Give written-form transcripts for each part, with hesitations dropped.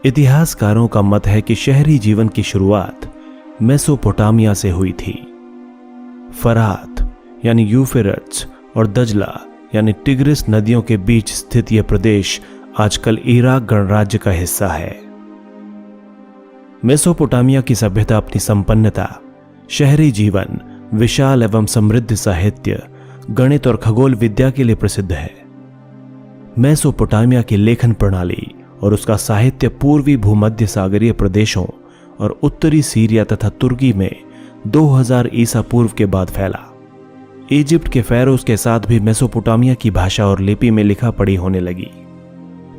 इतिहासकारों का मत है कि शहरी जीवन की शुरुआत मेसोपोटामिया से हुई थी। फरात यानी यूफ्रेट्स और दजला यानी टिग्रिस नदियों के बीच स्थित यह प्रदेश आजकल इराक गणराज्य का हिस्सा है। मेसोपोटामिया की सभ्यता अपनी संपन्नता, शहरी जीवन, विशाल एवं समृद्ध साहित्य, गणित और खगोल विद्या के लिए प्रसिद्ध है। मेसोपोटामिया की लेखन प्रणाली और उसका साहित्य पूर्वी भूमध्य सागरीय प्रदेशों और उत्तरी सीरिया तथा तुर्की में 2000 ईसा पूर्व के बाद फैला। इजिप्ट के फेरोज के साथ भी मेसोपोटामिया की भाषा और लिपि में लिखा पढ़ी होने लगी।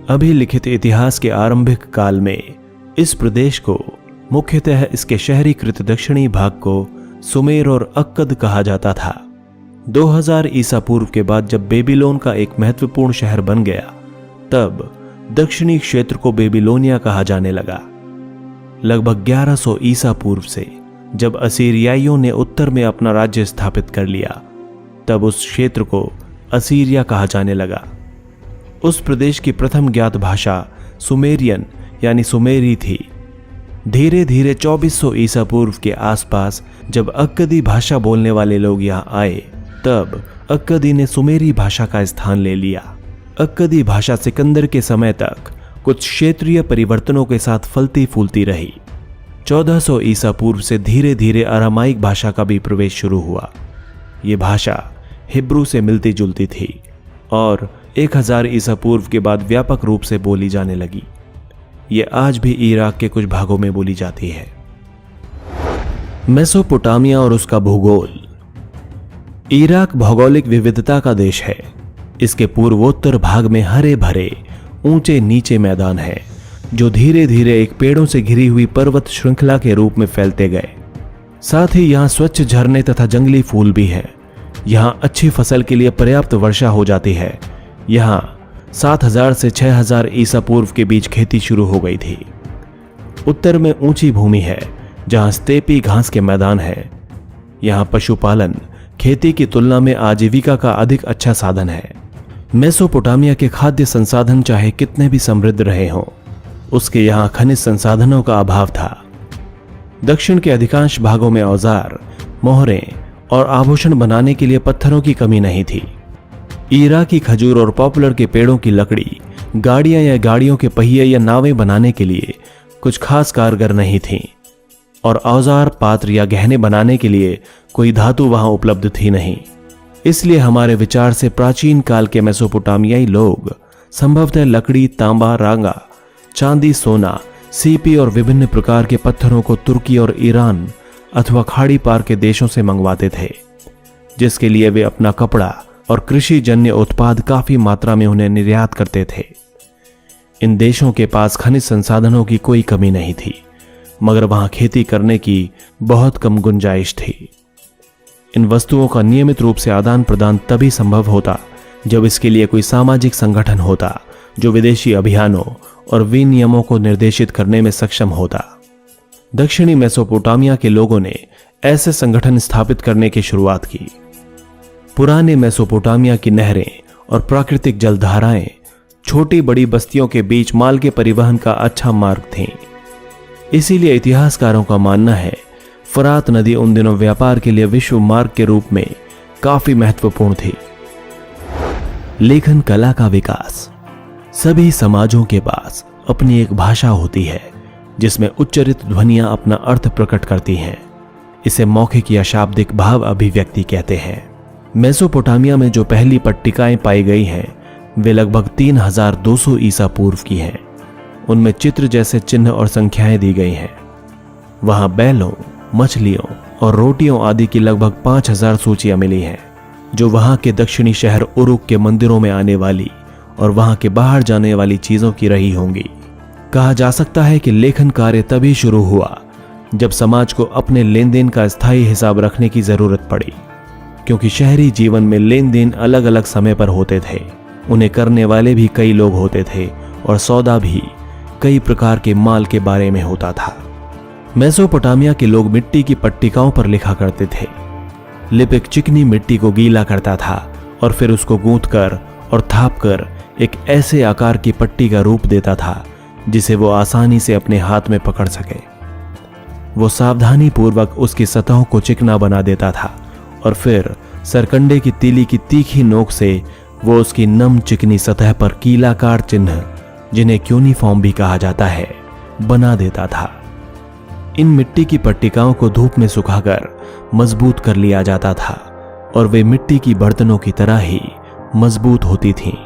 अभी लिखित इतिहास के आरंभिक काल में इस प्रदेश को मुख्यतः इसके शहरीकृत दक्षिणी भाग को सुमेर और अक्कद कहा जाता था। 2000 ईसा पूर्व के बाद जब बेबीलोन का एक महत्वपूर्ण शहर बन गया, तब दक्षिणी क्षेत्र को बेबीलोनिया कहा जाने लगा। लगभग 1100 ईसा पूर्व से जब असीरियाइयों ने उत्तर में अपना राज्य स्थापित कर लिया, तब उस क्षेत्र को असीरिया कहा जाने लगा। उस प्रदेश की प्रथम ज्ञात भाषा सुमेरियन यानी सुमेरी थी। धीरे धीरे 2400 ईसा पूर्व के आसपास जब अक्कदी भाषा बोलने वाले लोग यहाँ आए, तब अक्कदी ने सुमेरी भाषा का स्थान ले लिया। अक्कदी भाषा सिकंदर के समय तक कुछ क्षेत्रीय परिवर्तनों के साथ फलती फूलती रही। 1400 ईसा पूर्व से धीरे धीरे अरामाइक भाषा का भी प्रवेश शुरू हुआ। ये भाषा हिब्रू से मिलती जुलती थी और 1000 ईसा पूर्व के बाद व्यापक रूप से बोली जाने लगी। ये आज भी इराक के कुछ भागों में बोली जाती है। मेसोपोटामिया और उसका भूगोल। इराक भौगोलिक विविधता का देश है। इसके पूर्वोत्तर भाग में हरे भरे ऊंचे नीचे मैदान है, जो धीरे धीरे एक पेड़ों से घिरी हुई पर्वत श्रृंखला के रूप में फैलते गए। साथ ही यहाँ स्वच्छ झरने तथा जंगली फूल भी हैं। यहाँ अच्छी फसल के लिए पर्याप्त वर्षा हो जाती है। यहाँ 7000 से 6000 ईसा पूर्व के बीच खेती शुरू हो गई थी। उत्तर में ऊंची भूमि है, जहाँ स्टेपी घास के मैदान है। यहाँ पशुपालन खेती की तुलना में आजीविका का अधिक अच्छा साधन है। मेसोपोटामिया के खाद्य संसाधन चाहे कितने भी समृद्ध रहे हों, उसके यहाँ खनिज संसाधनों का अभाव था। दक्षिण के अधिकांश भागों में औजार, मोहरें और आभूषण बनाने के लिए पत्थरों की कमी नहीं थी। इराकी खजूर और पॉपुलर के पेड़ों की लकड़ी गाड़ियां या गाड़ियों के पहिए या नावें बनाने के लिए कुछ खास कारगर नहीं थीं, और औजार, पात्र या गहने बनाने के लिए कोई धातु वहां उपलब्ध थी नहीं। इसलिए हमारे विचार से प्राचीन काल के मेसोपोटामियाई लोग संभवतः लकड़ी, तांबा, रांगा, चांदी, सोना, सीपी और विभिन्न प्रकार के पत्थरों को तुर्की और ईरान अथवा खाड़ी पार के देशों से मंगवाते थे, जिसके लिए वे अपना कपड़ा और कृषि जन्य उत्पाद काफी मात्रा में उन्हें निर्यात करते थे। इन देशों के पास खनिज संसाधनों की कोई कमी नहीं थी, मगर वहां खेती करने की बहुत कम गुंजाइश थी। इन वस्तुओं का नियमित रूप से आदान प्रदान तभी संभव होता जब इसके लिए कोई सामाजिक संगठन होता, जो विदेशी अभियानों और विनियमों को निर्देशित करने में सक्षम होता। दक्षिणी मेसोपोटामिया के लोगों ने ऐसे संगठन स्थापित करने की शुरुआत की। पुराने मेसोपोटामिया की नहरें और प्राकृतिक जलधाराएं छोटी बड़ी बस्तियों के बीच माल के परिवहन का अच्छा मार्ग थीं। इसीलिए इतिहासकारों का मानना है फरात नदी उन दिनों व्यापार के लिए विश्व मार्ग के रूप में काफी महत्वपूर्ण थी। लेखन कला का विकास। सभी समाजों के पास अपनी एक भाषा होती है, जिसमें उच्चारित ध्वनियां अपना अर्थ प्रकट करती हैं। इसे मौखिक या शाब्दिक भाव अभिव्यक्ति कहते हैं। मेसोपोटामिया में जो पहली पट्टिकाएं पाई गई हैं, वे लगभग 3200 ईसा पूर्व की हैं। उनमें चित्र जैसे चिन्ह और संख्याएं दी गई हैं। वहां बैलों, मछलियों और रोटियों आदि की लगभग 5000 सूचियां मिली हैं, जो वहां के दक्षिणी शहर उरुक के मंदिरों में आने वाली और वहां के बाहर जाने वाली चीजों की रही होंगी। कहा जा सकता है कि लेखन कार्य तभी शुरू हुआ जब समाज को अपने लेन देन का स्थायी हिसाब रखने की जरूरत पड़ी, क्योंकि शहरी जीवन में लेन देन अलग अलग समय पर होते थे। उन्हें करने वाले भी कई लोग होते थे और सौदा भी कई प्रकार के माल के बारे में होता था। मेसोपोटामिया के लोग मिट्टी की पट्टिकाओं पर लिखा करते थे। लिपिक चिकनी मिट्टी को गीला करता था और फिर उसको गूंथकर और थापकर एक ऐसे आकार की पट्टी का रूप देता था जिसे वो आसानी से अपने हाथ में पकड़ सके। वो सावधानी पूर्वक उसकी सतहों को चिकना बना देता था और फिर सरकंडे की तीली की तीखी नोक से वो उसकी नम चिकनी सतह पर कीलाकार चिन्ह, जिन्हें क्यूनिफॉर्म भी कहा जाता है, बना देता था। इन मिट्टी की पट्टिकाओं को धूप में सुखाकर मजबूत कर लिया जाता था और वे मिट्टी की बर्तनों की तरह ही मजबूत होती थीं।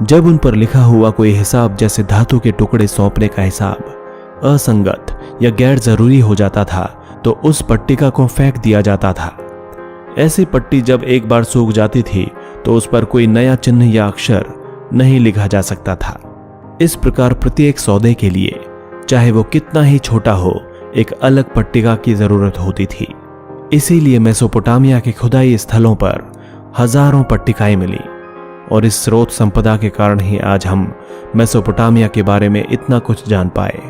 जब उन पर लिखा हुआ कोई हिसाब, जैसे धातु के टुकड़े सौंपने का हिसाब, असंगत या गैर जरूरी हो जाता था तो उस पट्टिका को फेंक दिया जाता था। ऐसी पट्टी जब एक बार सूख जाती थी तो उस पर कोई नया चिन्ह या अक्षर नहीं लिखा जा सकता था। इस प्रकार प्रत्येक सौदे के लिए, चाहे वो कितना ही छोटा हो, एक अलग पट्टिका की जरूरत होती थी। इसीलिए मेसोपोटामिया के खुदाई स्थलों पर हजारों पट्टिकाएं मिली और इस स्रोत संपदा के कारण ही आज हम मेसोपोटामिया के बारे में इतना कुछ जान पाए।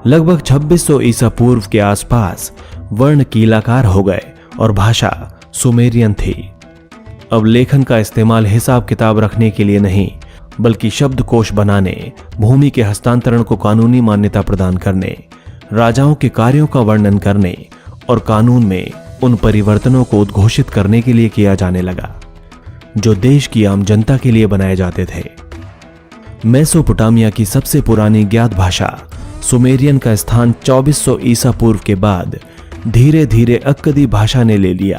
लगभग 2600 ईसा पूर्व के आसपास वर्ण कीलाकार हो गए और भाषा सुमेरियन थी। अब लेखन का इस्तेमाल हिसाब किताब रखने के लिए नहीं, बल्कि शब्दकोश बनाने, भूमि के हस्तांतरण को कानूनी मान्यता प्रदान करने, राजाओं के कार्यों का वर्णन करने और कानून में उन परिवर्तनों को उद्घोषित करने के लिए किया जाने लगा जो देश की आम जनता के लिए बनाए जाते थे। मेसोपोटामिया की सबसे पुरानी ज्ञात भाषा सुमेरियन का स्थान 2400 ईसा पूर्व के बाद धीरे धीरे अक्कदी भाषा ने ले लिया।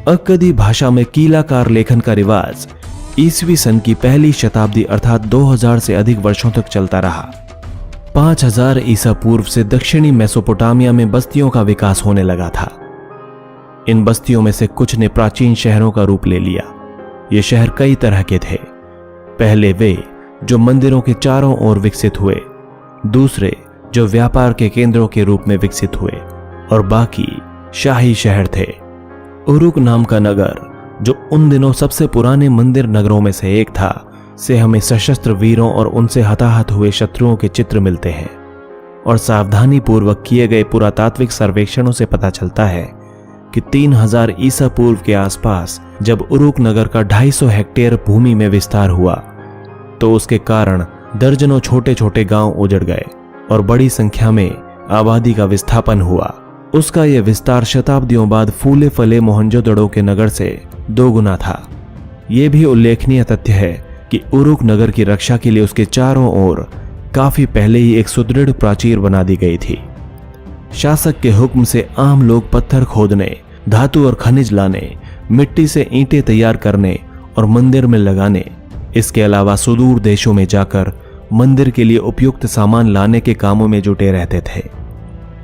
अक्कदी भाषा में कीलाकार लेखन का रिवाज ईसवी सन की पहली शताब्दी अर्थात 2000 से अधिक वर्षों तक चलता रहा। 5000 ईसा पूर्व से दक्षिणी मेसोपोटामिया में बस्तियों का विकास होने लगा था। इन बस्तियों में से कुछ ने प्राचीन शहरों का रूप ले लिया। ये शहर कई तरह के थे। पहले वे जो मंदिरों के चारों ओर विकसित हुए, दूसरे जो व्यापार के केंद्रों के रूप में विकसित हुए और बाकी शाही शहर थे। उरुक नाम का नगर, जो उन दिनों सबसे पुराने मंदिर नगरों में से एक था, से हमें सशस्त्र वीरों और उनसे हताहत हुए शत्रुओं के चित्र मिलते हैं और सावधानी पूर्वक किए गए पुरातात्विक सर्वेक्षणों से पता चलता है कि 3000 ईसा पूर्व के आसपास जब उरुक नगर का 250 हेक्टेयर भूमि में विस्तार हुआ तो उसके कारण दर्जनों छोटे छोटे गांव उजड़ गए और बड़ी संख्या में आबादी का विस्थापन हुआ। उसका यह विस्तार शताब्दियों बाद फूले फले मोहनजोदड़ो के नगर से 2 गुना था। यह भी उल्लेखनीय तथ्य है कि उरुक नगर की रक्षा के लिए उसके चारों ओर काफी पहले ही एक सुदृढ़ प्राचीर बना दी गई थी। शासक के हुक्म से आम लोग पत्थर खोदने, धातु और खनिज लाने, मिट्टी से ईंटें तैयार करने और मंदिर में लगाने, इसके अलावा सुदूर देशों में जाकर मंदिर के लिए उपयुक्त सामान लाने के कामों में जुटे रहते थे।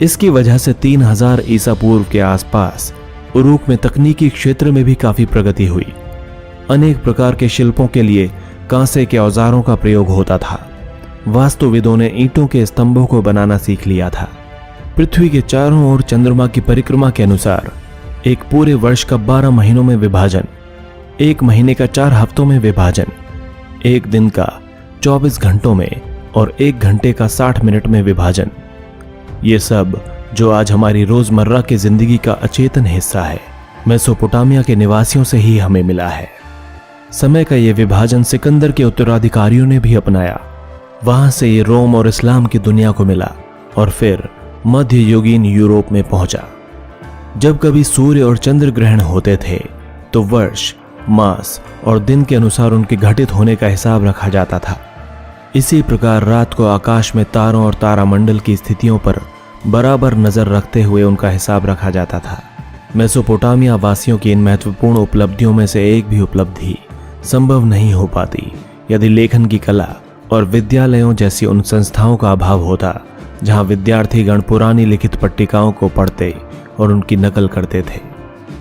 इसकी वजह से 3000 ईसा पूर्व के आसपास उरुक में तकनीकी क्षेत्र में भी काफी प्रगति हुई। अनेक प्रकार के शिल्पों के लिए कांसे के औजारों का प्रयोग होता था। वास्तुविदों ने ईंटों के स्तंभों को बनाना सीख लिया था। पृथ्वी के चारों ओर चंद्रमा की परिक्रमा के अनुसार एक पूरे वर्ष का 12 महीनों में विभाजन, 1 महीने का 4 हफ्तों में विभाजन, 1 दिन का 24 घंटों में और 1 घंटे का 60 मिनट में विभाजन, ये सब जो आज हमारी रोजमर्रा की जिंदगी का अचेतन हिस्सा है, मेसोपोटामिया के निवासियों से ही हमें मिला है। समय का यह विभाजन सिकंदर के उत्तराधिकारियों ने भी अपनाया। वहां से ये रोम और इस्लाम की दुनिया को मिला और फिर मध्ययुगीन यूरोप में पहुंचा। जब कभी सूर्य और चंद्र ग्रहण होते थे तो वर्ष, मास और दिन के अनुसार उनके घटित होने का हिसाब रखा जाता था। इसी प्रकार रात को आकाश में तारों और तारामंडल की स्थितियों पर बराबर नजर रखते हुए उनका हिसाब रखा जाता था। मेसोपोटामिया वासियों की इन महत्वपूर्ण उपलब्धियों में से एक भी उपलब्धि संभव नहीं हो पाती यदि लेखन की कला और विद्यालयों जैसी उन संस्थाओं का अभाव होता जहां विद्यार्थीगण पुरानी लिखित पट्टिकाओं को पढ़ते और उनकी नकल करते थे,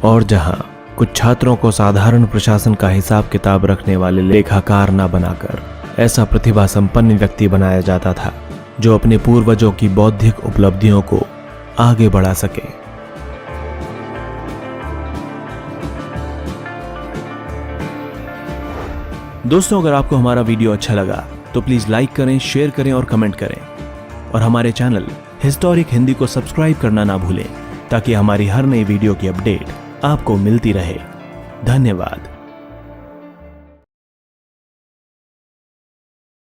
और जहां कुछ छात्रों को साधारण प्रशासन का हिसाब किताब रखने वाले लेखाकार न बनाकर ऐसा प्रतिभा संपन्न व्यक्ति बनाया जाता था जो अपने पूर्वजों की बौद्धिक उपलब्धियों को आगे बढ़ा सके। दोस्तों, अगर आपको हमारा वीडियो अच्छा लगा तो प्लीज लाइक करें, शेयर करें और कमेंट करें, और हमारे चैनल हिस्टोरिक हिंदी को सब्सक्राइब करना ना भूलें ताकि हमारी हर नई वीडियो की अपडेट आपको मिलती रहे। धन्यवाद।